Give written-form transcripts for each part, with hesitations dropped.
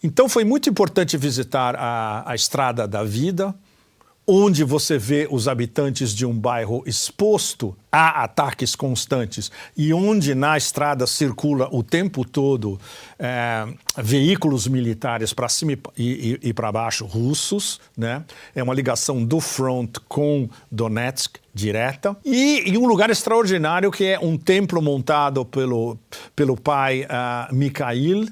Então foi muito importante visitar a Estrada da Vida, onde você vê os habitantes de um bairro exposto a ataques constantes e onde na estrada circula o tempo todo veículos militares para cima e para baixo russos, né? É uma ligação do front com Donetsk direta. E um lugar extraordinário que é um templo montado pelo pai Mikhail,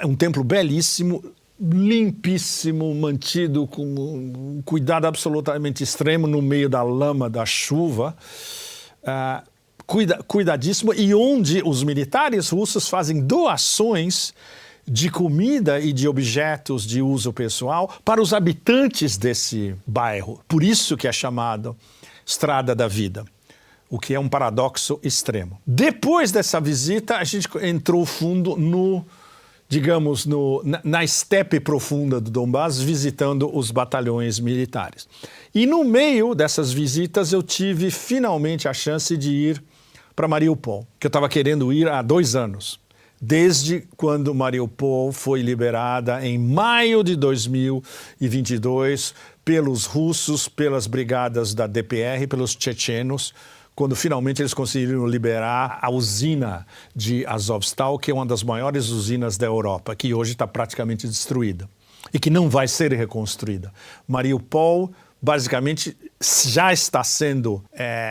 um templo belíssimo, limpíssimo, mantido com um cuidado absolutamente extremo no meio da lama, da chuva, cuidadíssimo, e onde os militares russos fazem doações de comida e de objetos de uso pessoal para os habitantes desse bairro. Por isso que é chamado Estrada da Vida, o que é um paradoxo extremo. Depois dessa visita, a gente entrou fundo digamos, na estepe profunda do Donbass, visitando os batalhões militares. E no meio dessas visitas, eu tive finalmente a chance de ir para Mariupol, que eu estava querendo ir há 2 anos, desde quando Mariupol foi liberada em maio de 2022 pelos russos, pelas brigadas da DPR, pelos chechenos, quando finalmente eles conseguiram liberar a usina de Azovstal, que é uma das maiores usinas da Europa, que hoje está praticamente destruída e que não vai ser reconstruída. Mariupol, basicamente, já está sendo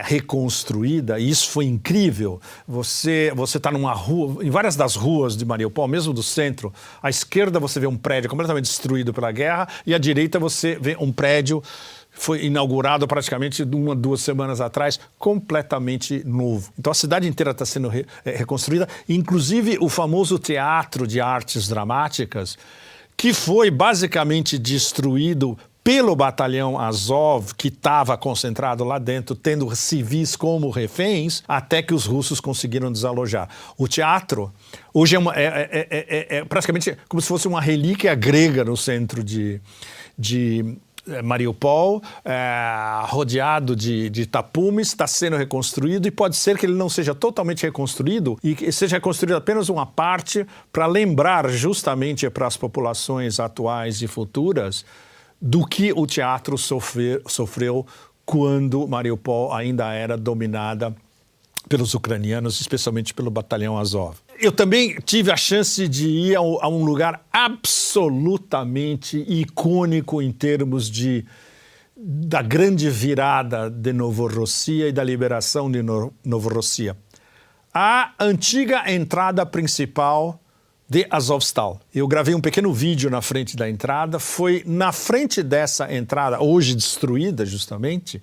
reconstruída, e isso foi incrível. Você está numa rua, em várias das ruas de Mariupol, mesmo do centro, à esquerda você vê um prédio completamente destruído pela guerra, e à direita você vê um prédio foi inaugurado praticamente 1 ou 2 semanas atrás, completamente novo. Então a cidade inteira está sendo reconstruída, inclusive o famoso Teatro de Artes Dramáticas, que foi basicamente destruído pelo batalhão Azov, que estava concentrado lá dentro, tendo civis como reféns, até que os russos conseguiram desalojar. O teatro hoje é praticamente como se fosse uma relíquia grega no centro de Mariupol, rodeado de tapumes, está sendo reconstruído, e pode ser que ele não seja totalmente reconstruído e que seja reconstruído apenas uma parte para lembrar justamente para as populações atuais e futuras do que o teatro sofreu quando Mariupol ainda era dominada pelos ucranianos, especialmente pelo batalhão Azov. Eu também tive a chance de ir a um lugar absolutamente icônico em termos da grande virada de Novorossia e da liberação de Novorossia. A antiga entrada principal de Azovstal. Eu gravei um pequeno vídeo na frente da entrada. Foi na frente dessa entrada, hoje destruída justamente,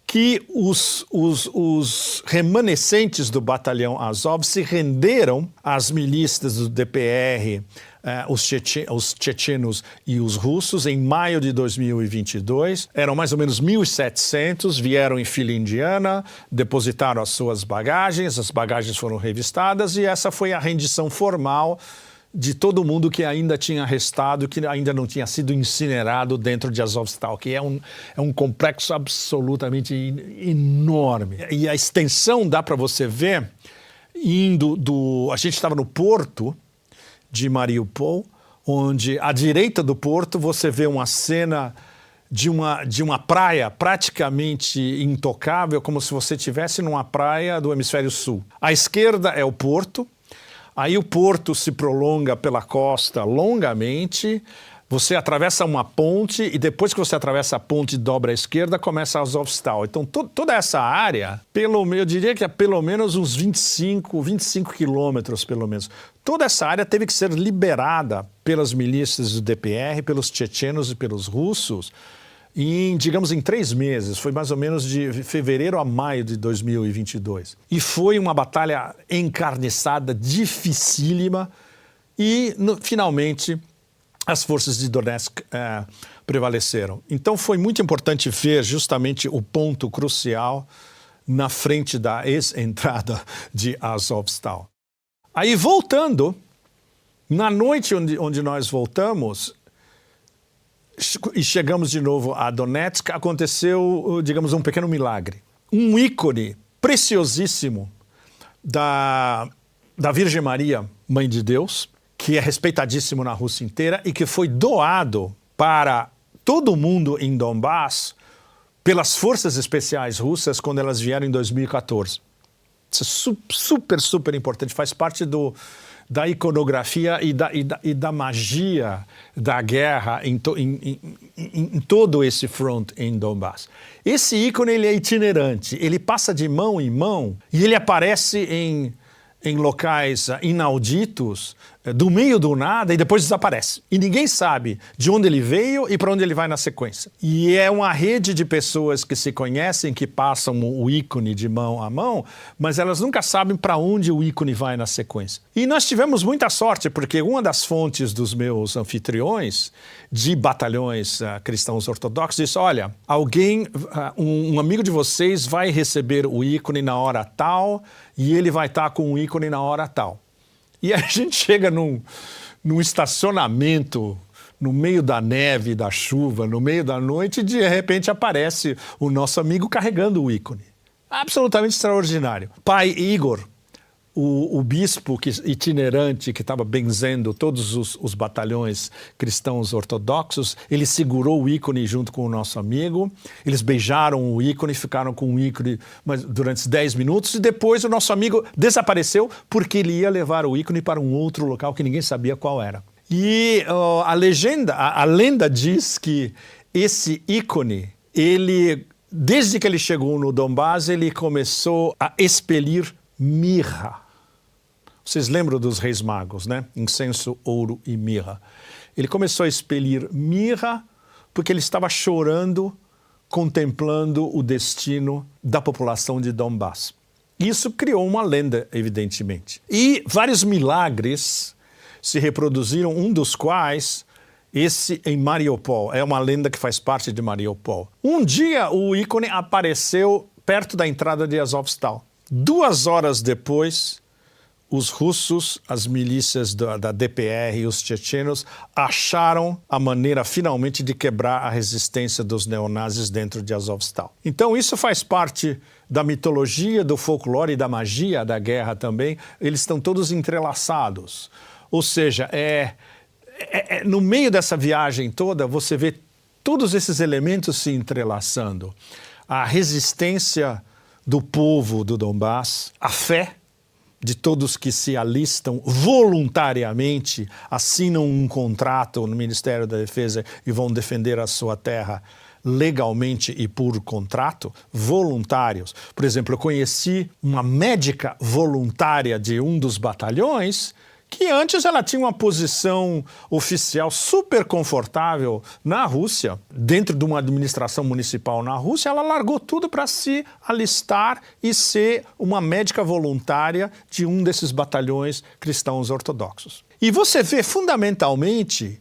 que os remanescentes do batalhão Azov se renderam às milícias do DPR, os chechenos e os russos, em maio de 2022. Eram mais ou menos 1.700, vieram em fila indiana, depositaram as suas bagagens, as bagagens foram revistadas, e essa foi a rendição formal de todo mundo que ainda tinha restado, que ainda não tinha sido incinerado dentro de Azovstal, que é um complexo absolutamente enorme. E a extensão dá para você ver a gente estava no porto de Mariupol, onde à direita do porto você vê uma cena de uma praia praticamente intocável, como se você estivesse numa praia do hemisfério sul. À esquerda é o porto. Aí o porto se prolonga pela costa longamente, você atravessa uma ponte e depois que você atravessa a ponte e dobra à esquerda, começa a Azovstal. Então toda essa área, eu diria que é pelo menos uns 25 quilômetros pelo menos. Toda essa área teve que ser liberada pelas milícias do DPR, pelos chechenos e pelos russos, digamos, em 3 meses, foi mais ou menos de fevereiro a maio de 2022. E foi uma batalha encarniçada, dificílima, e finalmente as forças de Donetsk prevaleceram. Então foi muito importante ver justamente o ponto crucial na frente da ex-entrada de Azovstal. Aí voltando, na noite onde nós voltamos, e chegamos de novo a Donetsk, aconteceu, digamos, um pequeno milagre. Um ícone preciosíssimo da Virgem Maria, Mãe de Deus, que é respeitadíssimo na Rússia inteira e que foi doado para todo mundo em Donbass pelas forças especiais russas quando elas vieram em 2014. Isso é super, super importante, faz parte da iconografia e da magia da guerra em todo esse front em Donbass. Esse ícone ele é itinerante, ele passa de mão em mão e ele aparece em locais inauditos, do meio do nada, e depois desaparece. E ninguém sabe de onde ele veio e para onde ele vai na sequência. E é uma rede de pessoas que se conhecem, que passam o ícone de mão a mão, mas elas nunca sabem para onde o ícone vai na sequência. E nós tivemos muita sorte, porque uma das fontes dos meus anfitriões de batalhões cristãos ortodoxos disse, olha, um amigo de vocês vai receber o ícone na hora tal e ele vai estar com o ícone na hora tal. E a gente chega num estacionamento, no meio da neve, da chuva, no meio da noite, e de repente aparece o nosso amigo carregando o ícone. Absolutamente extraordinário. Pai Igor, o bispo itinerante que estava benzendo todos os batalhões cristãos ortodoxos, ele segurou o ícone junto com o nosso amigo, eles beijaram o ícone, ficaram com o ícone durante 10 minutos e depois o nosso amigo desapareceu porque ele ia levar o ícone para um outro local que ninguém sabia qual era. E a lenda diz que esse ícone, desde que ele chegou no Donbass, ele começou a expelir mirra. Vocês lembram dos reis magos, né? Incenso, ouro e mirra. Ele começou a expelir mirra porque ele estava chorando, contemplando o destino da população de Donbass. Isso criou uma lenda, evidentemente. E vários milagres se reproduziram, um dos quais esse em Mariupol. É uma lenda que faz parte de Mariupol. Um dia o ícone apareceu perto da entrada de Azovstal. 2 horas depois, os russos, as milícias da DPR e os chechenos acharam a maneira finalmente de quebrar a resistência dos neonazis dentro de Azovstal. Então isso faz parte da mitologia, do folclore e da magia da guerra também. Eles estão todos entrelaçados. Ou seja, no meio dessa viagem toda, você vê todos esses elementos se entrelaçando. A resistência do povo do Donbass, a fé de todos que se alistam voluntariamente, assinam um contrato no Ministério da Defesa e vão defender a sua terra legalmente e por contrato, voluntários. Por exemplo, eu conheci uma médica voluntária de um dos batalhões que antes ela tinha uma posição oficial super confortável na Rússia, dentro de uma administração municipal na Rússia, ela largou tudo para se alistar e ser uma médica voluntária de um desses batalhões cristãos ortodoxos. E você vê fundamentalmente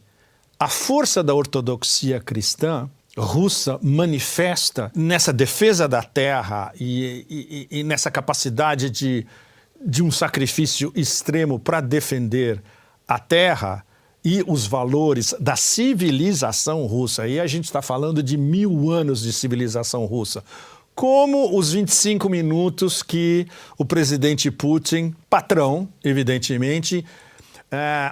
a força da ortodoxia cristã russa manifesta nessa defesa da terra e nessa capacidade de um sacrifício extremo para defender a terra e os valores da civilização russa. E a gente está falando de 1000 anos de civilização russa. Como os 25 minutos que o presidente Putin, patrão, evidentemente,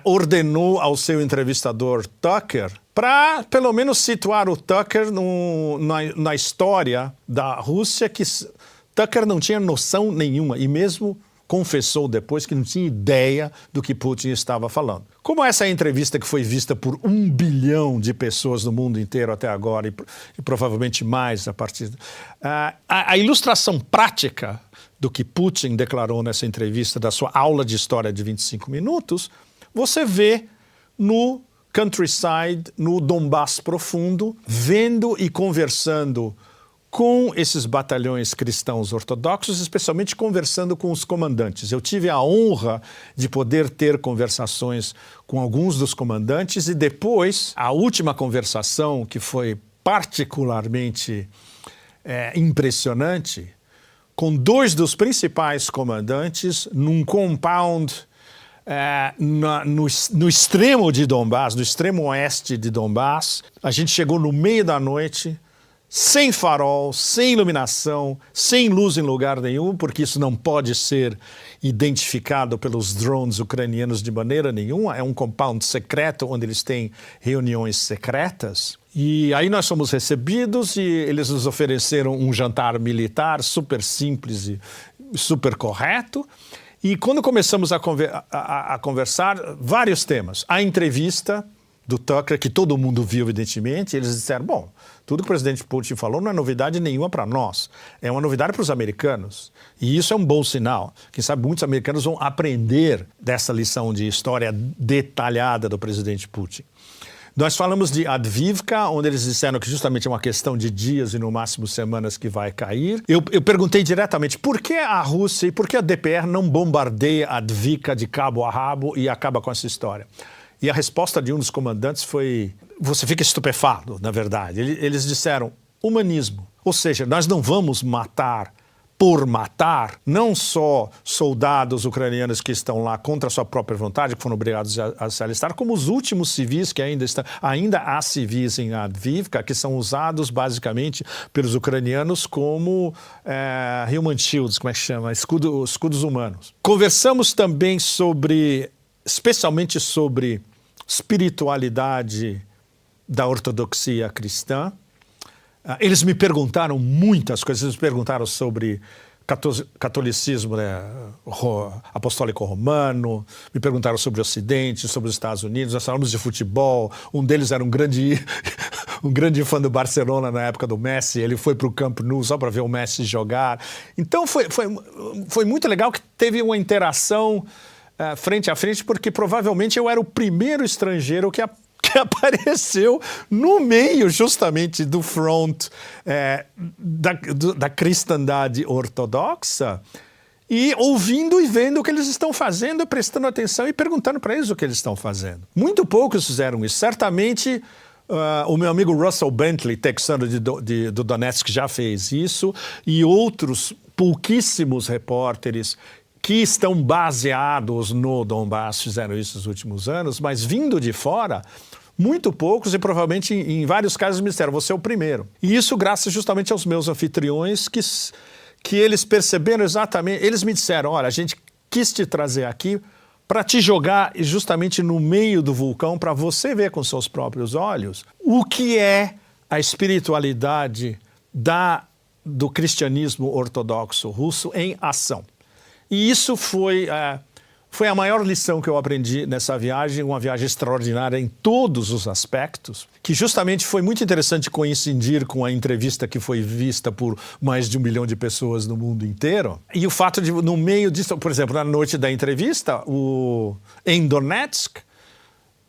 ordenou ao seu entrevistador Tucker para, pelo menos, situar o Tucker na história da Rússia, que Tucker não tinha noção nenhuma e mesmo confessou depois que não tinha ideia do que Putin estava falando. Como essa entrevista que foi vista por 1 bilhão de pessoas no mundo inteiro até agora e provavelmente mais a partir... A ilustração prática do que Putin declarou nessa entrevista, da sua aula de história de 25 minutos, você vê no countryside, no Donbass profundo, vendo e conversando com esses batalhões cristãos ortodoxos, especialmente conversando com os comandantes. Eu tive a honra de poder ter conversações com alguns dos comandantes e depois, a última conversação, que foi particularmente impressionante, com 2 dos principais comandantes num compound no extremo de Donbass, no extremo oeste de Donbass. A gente chegou no meio da noite sem farol, sem iluminação, sem luz em lugar nenhum, porque isso não pode ser identificado pelos drones ucranianos de maneira nenhuma. É um compound secreto onde eles têm reuniões secretas. E aí nós fomos recebidos e eles nos ofereceram um jantar militar super simples e super correto. E quando começamos a conversar, vários temas. A entrevista do Tucker, que todo mundo viu, evidentemente, eles disseram, bom, tudo que o presidente Putin falou não é novidade nenhuma para nós, é uma novidade para os americanos. E isso é um bom sinal. Quem sabe muitos americanos vão aprender dessa lição de história detalhada do presidente Putin. Nós falamos de Avdiivka, onde eles disseram que justamente é uma questão de dias e no máximo semanas que vai cair. Eu perguntei diretamente por que a Rússia e por que a DPR não bombardeia Avdiivka de cabo a rabo e acaba com essa história. E a resposta de um dos comandantes foi... Você fica estupefato, na verdade. Eles disseram humanismo. Ou seja, nós não vamos matar por matar, não só soldados ucranianos que estão lá contra a sua própria vontade, que foram obrigados a se alistar, como os últimos civis que ainda há civis em Avdiivka, que são usados basicamente pelos ucranianos como human shields, como é que chama? Escudos humanos. Conversamos também especialmente sobre espiritualidade da ortodoxia cristã. Eles me perguntaram muitas coisas, eles me perguntaram sobre catolicismo, né, apostólico romano, me perguntaram sobre o Ocidente, sobre os Estados Unidos, nós falamos de futebol, um deles era um grande fã do Barcelona na época do Messi, ele foi para o Camp Nou só para ver o Messi jogar. Então foi muito legal que teve uma interação frente a frente, porque provavelmente eu era o primeiro estrangeiro que apareceu no meio justamente do front da cristandade ortodoxa e ouvindo e vendo o que eles estão fazendo, prestando atenção e perguntando para eles o que eles estão fazendo. Muito poucos fizeram isso. Certamente o meu amigo Russell Bentley, texano do Donetsk, já fez isso e outros pouquíssimos repórteres que estão baseados no Donbass fizeram isso nos últimos anos, mas vindo de fora, muito poucos e provavelmente em vários casos me disseram, você é o primeiro. E isso graças justamente aos meus anfitriões que eles perceberam exatamente, eles me disseram, olha, a gente quis te trazer aqui para te jogar justamente no meio do vulcão para você ver com seus próprios olhos o que é a espiritualidade do cristianismo ortodoxo russo em ação. E isso foi a maior lição que eu aprendi nessa viagem, uma viagem extraordinária em todos os aspectos, que justamente foi muito interessante coincidir com a entrevista que foi vista por mais de 1 milhão de pessoas no mundo inteiro. E o fato de, no meio disso, por exemplo, na noite da entrevista, em Donetsk,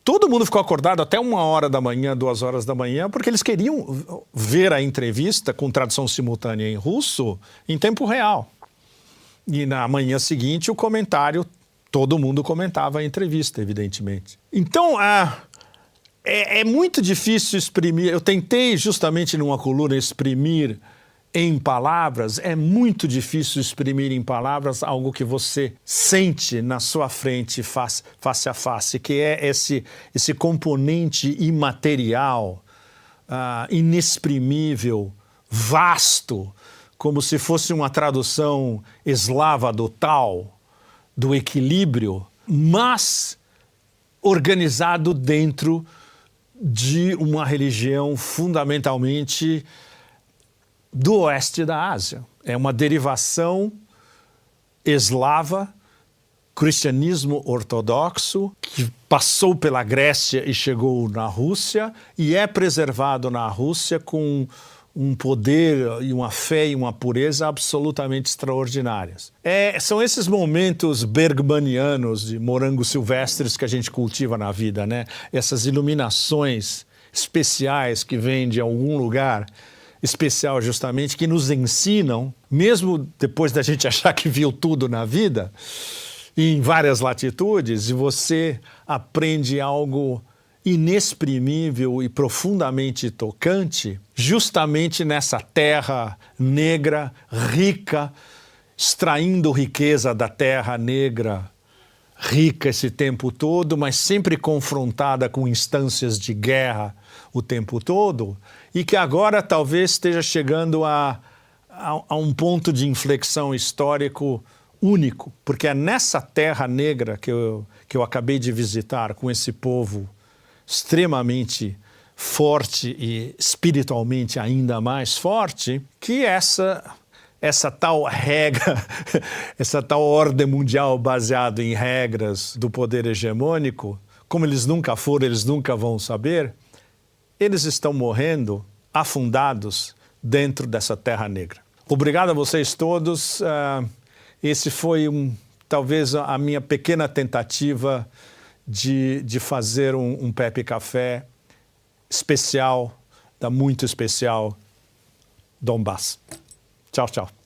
todo mundo ficou acordado até 1 hora da manhã, 2 horas da manhã, porque eles queriam ver a entrevista com tradução simultânea em russo em tempo real. E na manhã seguinte, o comentário, todo mundo comentava a entrevista, evidentemente. Então, é muito difícil exprimir, eu tentei justamente numa coluna exprimir em palavras, é muito difícil exprimir em palavras algo que você sente na sua frente, face a face, que é esse componente imaterial, inexprimível, vasto, como se fosse uma tradução eslava do Tao, do equilíbrio, mas organizado dentro de uma religião fundamentalmente do oeste da Ásia. É uma derivação eslava, cristianismo ortodoxo, que passou pela Grécia e chegou na Rússia e é preservado na Rússia com um poder e uma fé e uma pureza absolutamente extraordinárias. São esses momentos bergmanianos de morangos silvestres que a gente cultiva na vida, né? Essas iluminações especiais que vêm de algum lugar especial justamente, que nos ensinam, mesmo depois da gente achar que viu tudo na vida, em várias latitudes, e você aprende algo inexprimível e profundamente tocante, justamente nessa terra negra, rica, extraindo riqueza da terra negra, rica esse tempo todo, mas sempre confrontada com instâncias de guerra o tempo todo, e que agora talvez esteja chegando a um ponto de inflexão histórico único, porque é nessa terra negra que eu acabei de visitar, com esse povo extremamente forte e espiritualmente ainda mais forte, que essa tal regra, essa tal ordem mundial baseada em regras do poder hegemônico, como eles nunca foram, eles nunca vão saber, eles estão morrendo afundados dentro dessa terra negra. Obrigado a vocês todos. Esse foi talvez a minha pequena tentativa de fazer um Pepe Café especial, muito especial, Donbass. Tchau, tchau.